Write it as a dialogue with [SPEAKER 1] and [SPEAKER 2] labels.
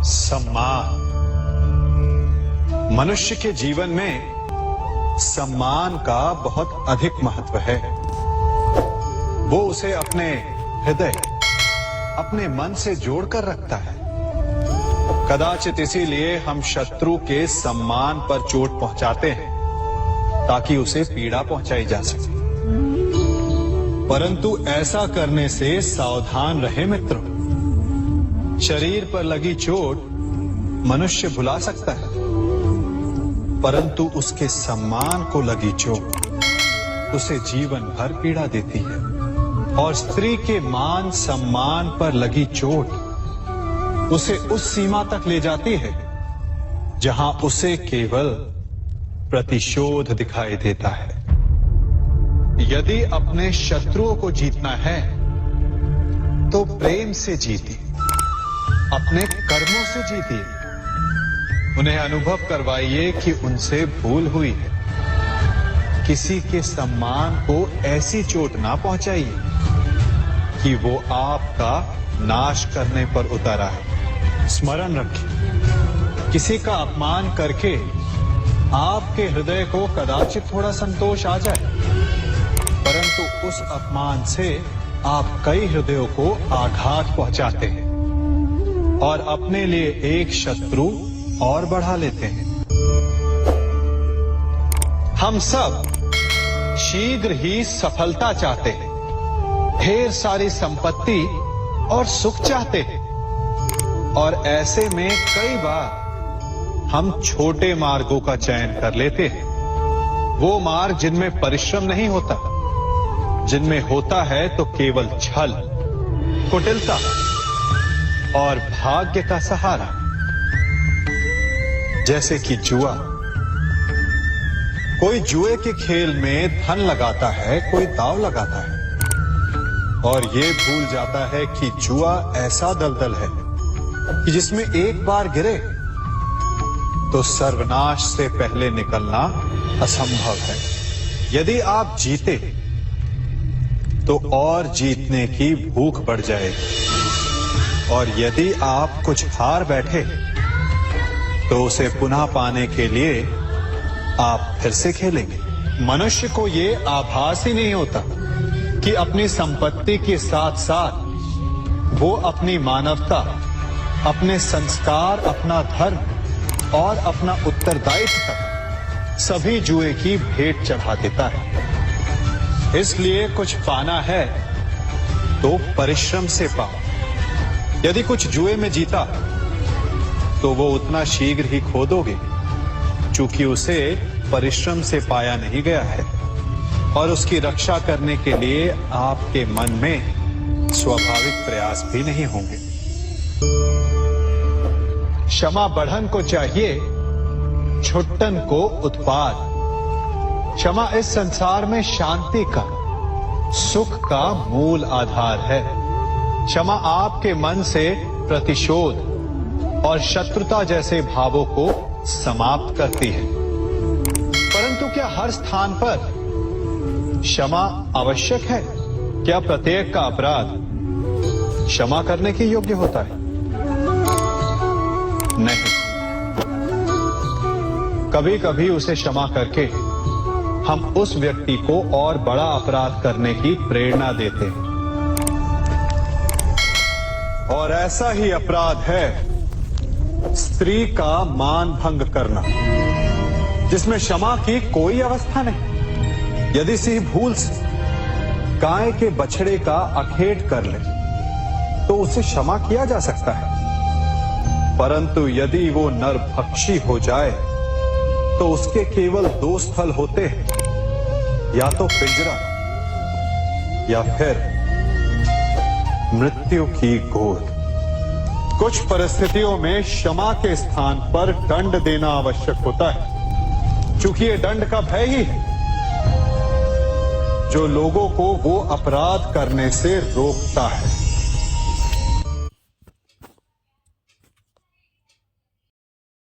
[SPEAKER 1] सम्मान। मनुष्य के जीवन में सम्मान का बहुत अधिक महत्व है। वो उसे अपने हृदय, अपने मन से जोड़कर रखता है। कदाचित इसीलिए हम शत्रु के सम्मान पर चोट पहुंचाते हैं ताकि उसे पीड़ा पहुंचाई जा सके। परंतु ऐसा करने से सावधान रहे मित्रों। शरीर पर लगी चोट मनुष्य भुला सकता है, परंतु उसके सम्मान को लगी चोट उसे जीवन भर पीड़ा देती है। और स्त्री के मान सम्मान पर लगी चोट उसे उस सीमा तक ले जाती है जहां उसे केवल प्रतिशोध दिखाई देता है। यदि अपने शत्रुओं को जीतना है तो प्रेम से जीतिए, अपने कर्मों से जीतिए। उन्हें अनुभव करवाइए कि उनसे भूल हुई है। किसी के सम्मान को ऐसी चोट ना पहुंचाइए कि वो आपका नाश करने पर उतर आए। स्मरण रखिए, किसी का अपमान करके आपके हृदय को कदाचित थोड़ा संतोष आ जाए, परंतु उस अपमान से आप कई हृदयों को आघात पहुंचाते हैं और अपने लिए एक शत्रु और बढ़ा लेते हैं। हम सब शीघ्र ही सफलता चाहते हैं, ढेर सारी संपत्ति और सुख चाहते हैं, और ऐसे में कई बार हम छोटे मार्गों का चयन कर लेते हैं। वो मार्ग जिनमें परिश्रम नहीं होता, जिनमें होता है तो केवल छल, कुटिलता और भाग्य का सहारा। जैसे कि जुआ। कोई जुए के खेल में धन लगाता है, कोई दांव लगाता है और ये भूल जाता है कि जुआ ऐसा दलदल है कि जिसमें एक बार गिरे तो सर्वनाश से पहले निकलना असंभव है। यदि आप जीते तो और जीतने की भूख बढ़ जाएगी, और यदि आप कुछ हार बैठे तो उसे पुनः पाने के लिए आप फिर से खेलेंगे। मनुष्य को ये आभास ही नहीं होता कि अपनी संपत्ति के साथ साथ वो अपनी मानवता, अपने संस्कार, अपना धर्म और अपना उत्तरदायित्व तक सभी जुए की भेंट चढ़ा देता है। इसलिए कुछ पाना है तो परिश्रम से पाओ। यदि कुछ जुए में जीता तो वो उतना शीघ्र ही खो दोगे, चूंकि उसे परिश्रम से पाया नहीं गया है, और उसकी रक्षा करने के लिए आपके मन में स्वाभाविक प्रयास भी नहीं होंगे। क्षमा बढ़न को चाहिए, छुट्टन को उत्पाद। क्षमा इस संसार में शांति का, सुख का मूल आधार है। क्षमा आपके मन से प्रतिशोध और शत्रुता जैसे भावों को समाप्त करती है। परंतु क्या हर स्थान पर क्षमा आवश्यक है? क्या प्रत्येक का अपराध क्षमा करने के योग्य होता है? नहीं। कभी कभी उसे क्षमा करके हम उस व्यक्ति को और बड़ा अपराध करने की प्रेरणा देते हैं, और ऐसा ही अपराध है स्त्री का मान भंग करना, जिसमें क्षमा की कोई अवस्था नहीं। यदि सिंह भूल से गाय के बछड़े का अखेट कर ले तो उसे क्षमा किया जा सकता है, परंतु यदि वो नरभक्षी हो जाए तो उसके केवल दो स्थल होते हैं, या तो पिंजरा या फिर मृत्यु की गोद। कुछ परिस्थितियों में क्षमा के स्थान पर दंड देना आवश्यक होता है, क्योंकि ये दंड का भय ही है जो लोगों को वो अपराध करने से रोकता है।